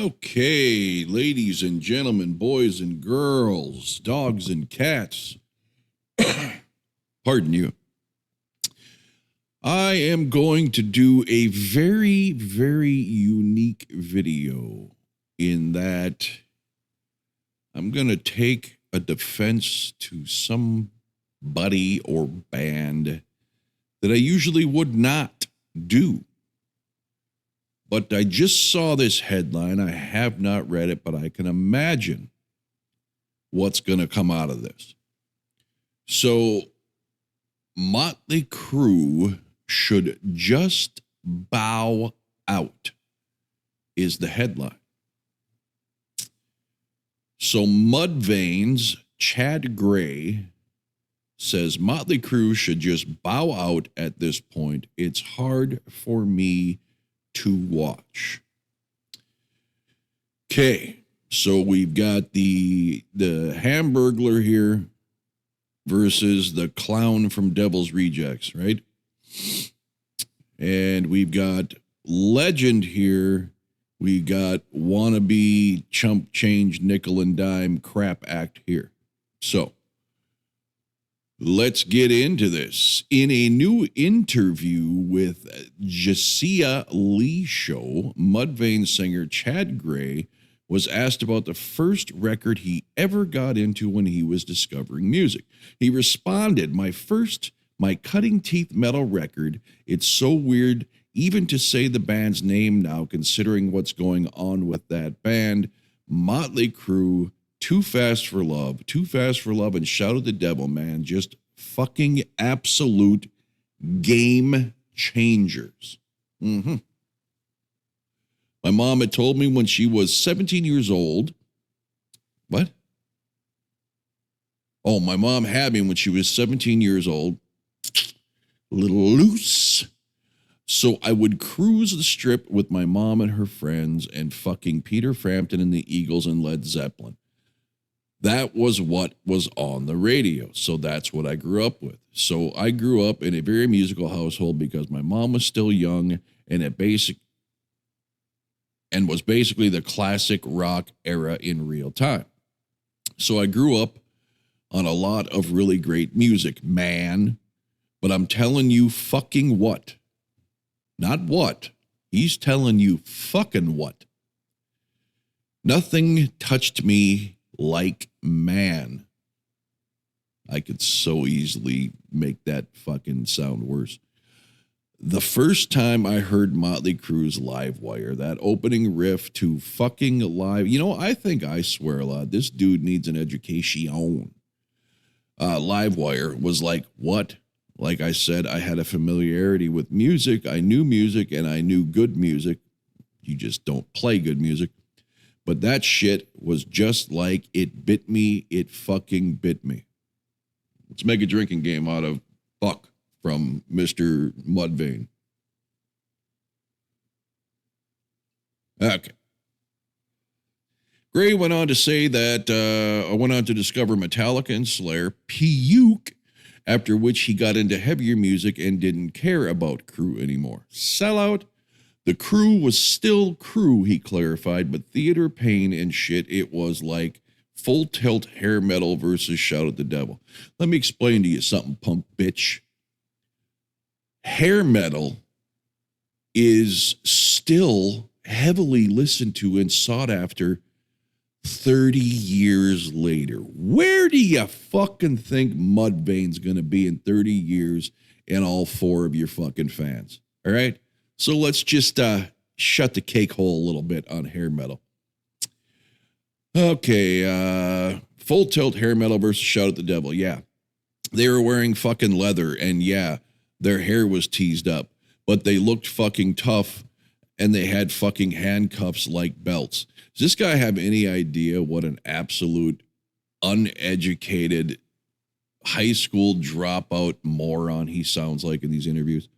Okay, ladies and gentlemen, boys and girls, dogs and cats, pardon you. I am going to do a very, very unique video in that I'm going to take a defense to somebody or band that I usually would not do. But I just saw this headline. I have not read it, but I can imagine what's going to come out of this. So, Motley Crue should just bow out is the headline. So, Mudvayne's Chad Gray says Motley Crue should just bow out at this point. It's hard for me to watch. Okay, so we've got the Hamburglar here versus the clown from Devil's Rejects, right? And we've got Legend here. We got wannabe chump change nickel and dime crap act here. So let's get into this. In a new interview with Jasiah Lee Show, Mudvayne singer Chad Gray was asked about the first record he ever got into when he was discovering music. He responded, my cutting teeth metal record. It's so weird even to say the band's name now, considering what's going on with that band. Motley Crue, Too Fast for Love, and Shout at the Devil, man. Just fucking absolute game changers. My mom had told me when she was 17 years old. What? Oh, my mom had me when she was 17 years old. A little loose. So I would cruise the strip with my mom and her friends and fucking Peter Frampton and the Eagles and Led Zeppelin. That was what was on the radio. So that's what I grew up with. So I grew up in a very musical household because my mom was still young and was basically the classic rock era in real time. So I grew up on a lot of really great music, man. But I'm telling you fucking what? Not what. He's telling you fucking what. Nothing touched me like man. I could so easily make that fucking sound worse. The first time I heard Motley Crue's Live Wire, that opening riff to fucking live, I think I swear a lot. This dude needs an education. Live Wire was like, what? Like I said, I had a familiarity with music. I knew music and I knew good music. You just don't play good music. But that shit was just like it bit me. It fucking bit me. Let's make a drinking game out of fuck from Mr. Mudvayne. Okay. Gray went on to say that I went on to discover Metallica and Slayer, puke, after which he got into heavier music and didn't care about Crue anymore. Sellout. The Crue was still Crue, he clarified, but Theater Pain and shit, it was like full tilt hair metal versus Shout at the Devil. Let me explain to you something, punk bitch. Hair metal is still heavily listened to and sought after 30 years later. Where do you fucking think Mudvayne's going to be in 30 years and all four of your fucking fans? All right? So let's just shut the cake hole a little bit on hair metal. Okay, full tilt hair metal versus Shout at the Devil. Yeah, they were wearing fucking leather and yeah, their hair was teased up, but they looked fucking tough and they had fucking handcuffs like belts. Does this guy have any idea what an absolute uneducated high school dropout moron he sounds like in these interviews?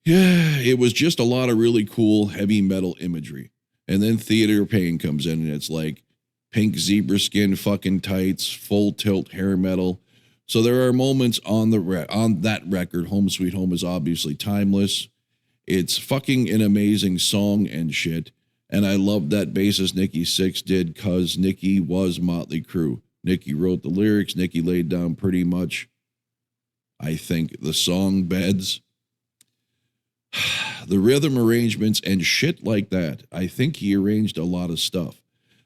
Yeah, it was just a lot of really cool heavy metal imagery. And then Theater Pain comes in and it's like pink zebra skin fucking tights, full tilt hair metal. So there are moments on that record. Home Sweet Home is obviously timeless. It's fucking an amazing song and shit. And I love that bassist Nikki Sixx did, because Nikki was Motley Crue. Nikki wrote the lyrics. Nikki laid down pretty much, I think, the song beds, the rhythm arrangements, and shit like that. I think he arranged a lot of stuff.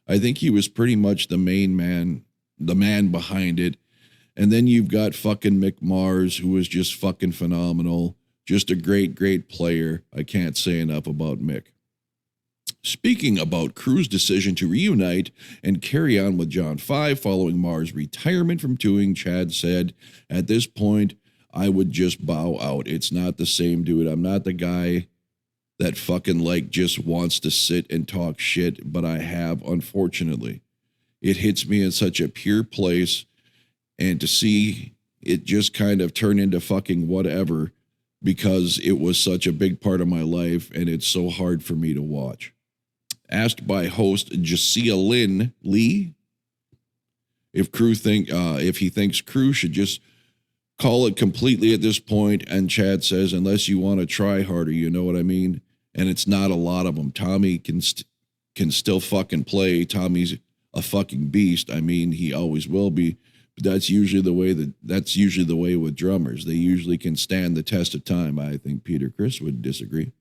I think he was pretty much the main man, the man behind it. And then you've got fucking Mick Mars, who is just fucking phenomenal. Just a great, great player. I can't say enough about Mick. Speaking about Crue's decision to reunite and carry on with John 5 following Mars' retirement from touring, Chad said, "At this point, I would just bow out. It's not the same, dude. I'm not the guy that fucking like just wants to sit and talk shit, but I have, unfortunately. It hits me in such a pure place, and to see it just kind of turn into fucking whatever, because it was such a big part of my life, and it's so hard for me to watch." Asked by host Jasia Lynn Lee if he thinks Crue should just call it completely at this point, and Chad says, "Unless you want to try harder, you know what I mean? And it's not a lot of them. Tommy can still fucking play. Tommy's a fucking beast. I mean, he always will be. But that's usually the way with drummers. They usually can stand the test of time." I think Peter Criss would disagree.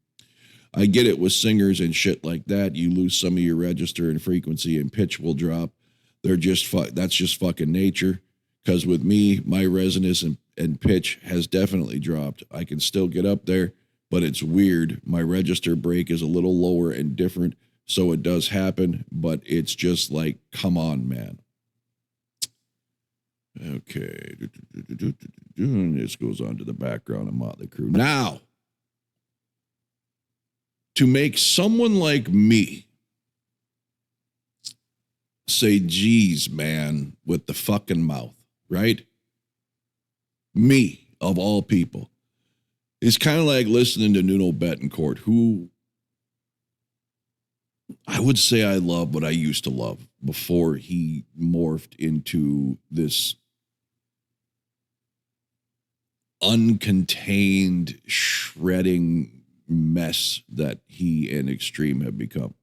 "I get it with singers and shit like that. You lose some of your register and frequency and pitch will drop. That's just fucking nature. Because with me, my resonance and pitch has definitely dropped. I can still get up there, but it's weird. My register break is a little lower and different, so it does happen, but it's just like, come on, man." Okay. This goes on to the background of Motley Crue. Now, to make someone like me say, "Geez, man," with the fucking mouth, right? Me, of all people. It's kind of like listening to Nuno Betancourt, who I would say I love, but I used to love before he morphed into this uncontained, shredding mess that he and Extreme have become.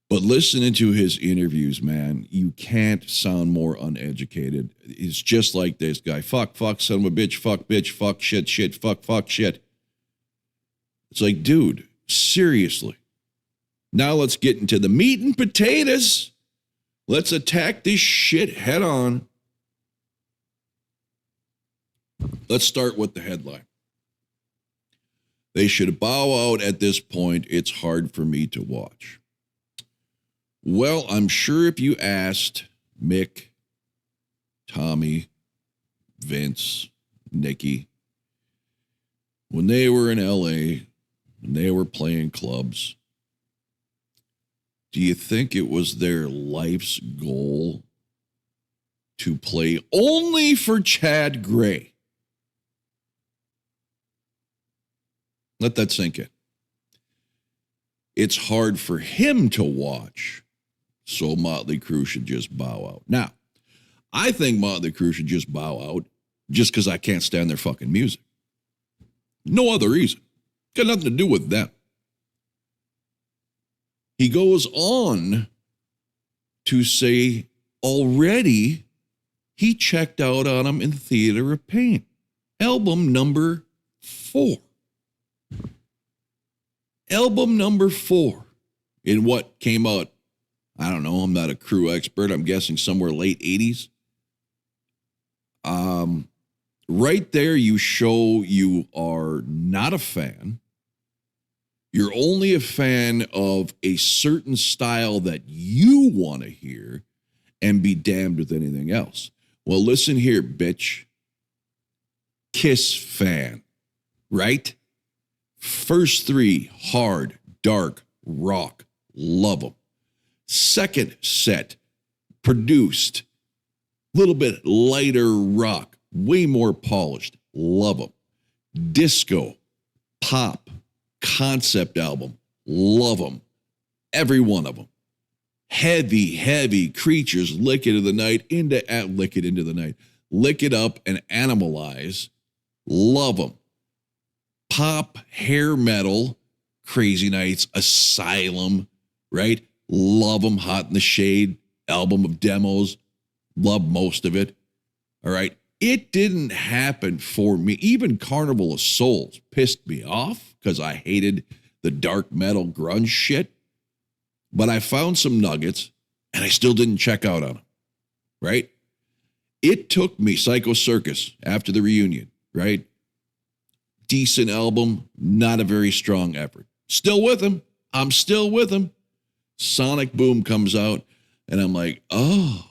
But listening to his interviews, man, you can't sound more uneducated. It's just like this guy. Fuck, son of a bitch, fuck, shit, fuck, shit. It's like, dude, seriously. Now let's get into the meat and potatoes. Let's attack this shit head on. Let's start with the headline. "They should bow out at this point. It's hard for me to watch." Well, I'm sure if you asked Mick, Tommy, Vince, Nikki, when they were in LA, when they were playing clubs, do you think it was their life's goal to play only for Chad Gray? Let that sink in. It's hard for him to watch, so Motley Crue should just bow out. Now, I think Motley Crue should just bow out just because I can't stand their fucking music. No other reason. Got nothing to do with them. He goes on to say already he checked out on him in Theater of Pain, album number 4. Album number 4 in what came out, I don't know, I'm not a Crue expert, I'm guessing somewhere late 80s. Right there you show you are not a fan. You're only a fan of a certain style that you want to hear, and be damned with anything else. Well, listen here, bitch. Kiss fan, right? First 3, hard, dark, rock, love them. Second set, produced, little bit lighter rock, way more polished, love them. Disco, pop, concept album, love them. Every one of them. Heavy Creatures, Lick It into the Night, Lick It Up and Animalize, love them. Pop, hair metal, Crazy Nights, Asylum, right? Love them. Hot in the Shade, album of demos. Love most of it. All right. It didn't happen for me. Even Carnival of Souls pissed me off because I hated the dark metal grunge shit. But I found some nuggets and I still didn't check out on them. Right? It took me Psycho Circus after the reunion, right? Decent album, not a very strong effort. Still with him. I'm still with him. Sonic Boom comes out, and I'm like, oh,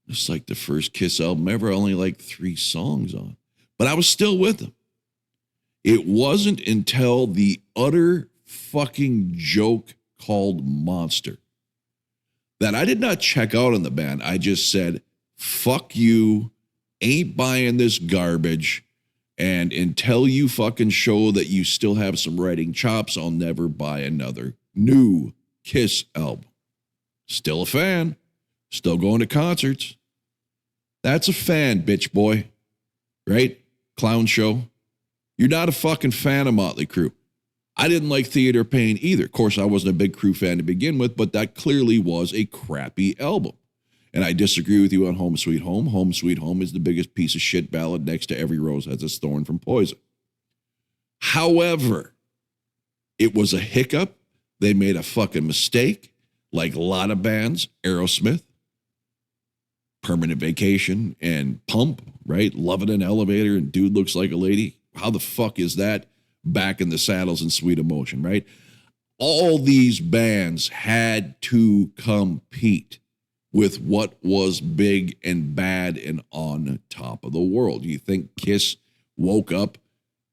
it's like the first Kiss album ever. Only like 3 songs on. But I was still with him. It wasn't until the utter fucking joke called Monster that I did not check out on the band. I just said, fuck you, ain't buying this garbage, and until you fucking show that you still have some writing chops, I'll never buy another new Kiss album. Still a fan, still going to concerts. That's a fan, bitch boy, right? Clown show. You're not a fucking fan of Motley Crue. I didn't like Theater of Pain either. Of course, I wasn't a big Crue fan to begin with, but that clearly was a crappy album. And I disagree with you on Home Sweet Home. Home Sweet Home is the biggest piece of shit ballad next to Every Rose Has Its Thorn from Poison. However, it was a hiccup. They made a fucking mistake, like a lot of bands. Aerosmith, Permanent Vacation, and Pump, right? Love It in Elevator and Dude Looks Like a Lady. How the fuck is that? Back in the Saddles and Sweet Emotion, right? All these bands had to compete with what was big and bad and on top of the world. You think Kiss woke up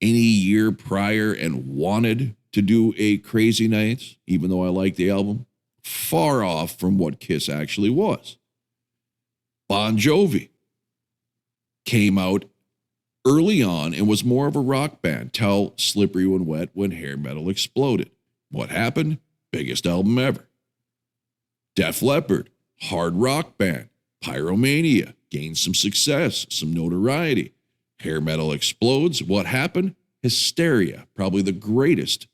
any year prior and wanted to do a Crazy Nights, even though I like the album? Far off from what Kiss actually was. Bon Jovi came out early on and was more of a rock band till Slippery When Wet when hair metal exploded. What happened? Biggest album ever. Def Leppard, hard rock band. Pyromania, gained some success, some notoriety. Hair metal explodes. What happened? Hysteria, probably the greatest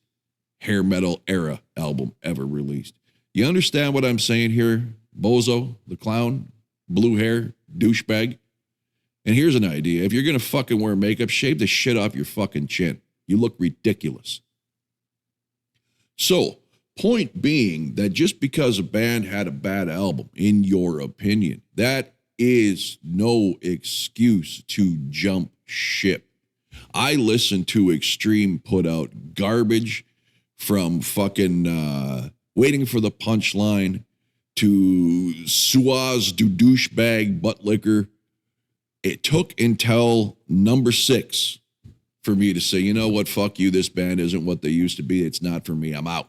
hair metal era album ever released. You understand what I'm saying here? Bozo, the clown, blue hair, douchebag. And here's an idea. If you're going to fucking wear makeup, shave the shit off your fucking chin. You look ridiculous. So, point being that just because a band had a bad album, in your opinion, that is no excuse to jump ship. I listened to Extreme put out garbage from fucking Waiting for the Punchline to Suaz do Douchebag Butt Liquor. It took until number 6 for me to say, you know what, fuck you, this band isn't what they used to be. It's not for me. I'm out.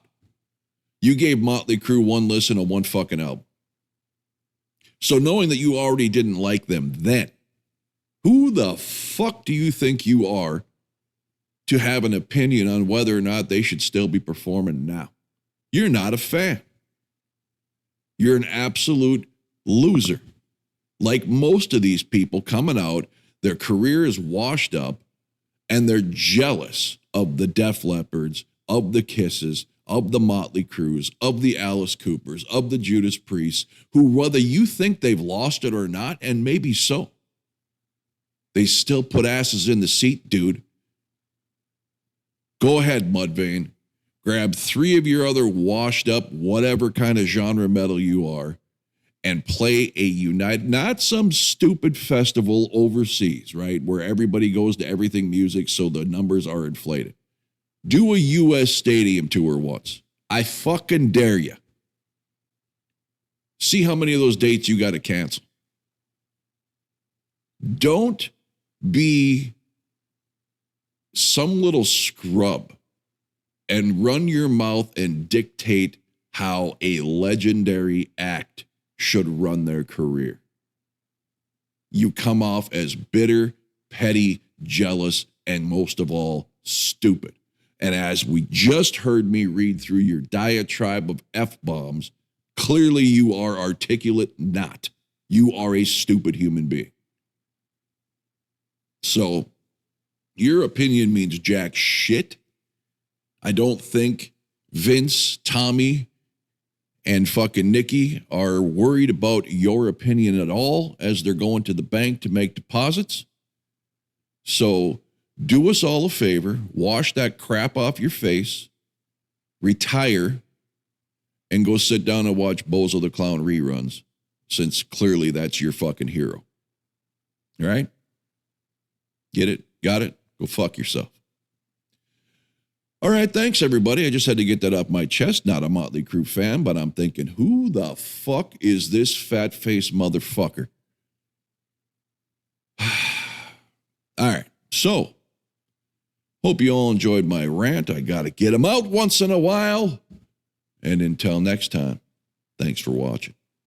You gave Motley Crue one listen on one fucking album. So knowing that you already didn't like them then, who the fuck do you think you are to have an opinion on whether or not they should still be performing now? You're not a fan. You're an absolute loser. Like most of these people coming out, their career is washed up and they're jealous of the Def Leppards, of the Kisses, of the Motley Crues, of the Alice Coopers, of the Judas Priests, who, whether you think they've lost it or not, and maybe so, they still put asses in the seat, dude. Go ahead, Mudvayne. Grab 3 of your other washed up, whatever kind of genre metal you are, and play a united, not some stupid festival overseas, right, where everybody goes to everything music so the numbers are inflated. Do a U.S. stadium tour once. I fucking dare you. See how many of those dates you got to cancel. Don't be some little scrub and run your mouth and dictate how a legendary act should run their career. You come off as bitter, petty, jealous, and most of all, stupid. And as we just heard me read through your diatribe of F-bombs, clearly you are articulate not. You are a stupid human being. So, your opinion means jack shit. I don't think Vince, Tommy, and fucking Nikki are worried about your opinion at all as they're going to the bank to make deposits. So do us all a favor, wash that crap off your face, retire, and go sit down and watch Bozo the Clown reruns, since clearly that's your fucking hero. All right? Get it? Got it? Go fuck yourself. All right, thanks, everybody. I just had to get that off my chest. Not a Motley Crue fan, but I'm thinking, who the fuck is this fat-faced motherfucker? All right, so hope you all enjoyed my rant. I got to get them out once in a while. And until next time, thanks for watching.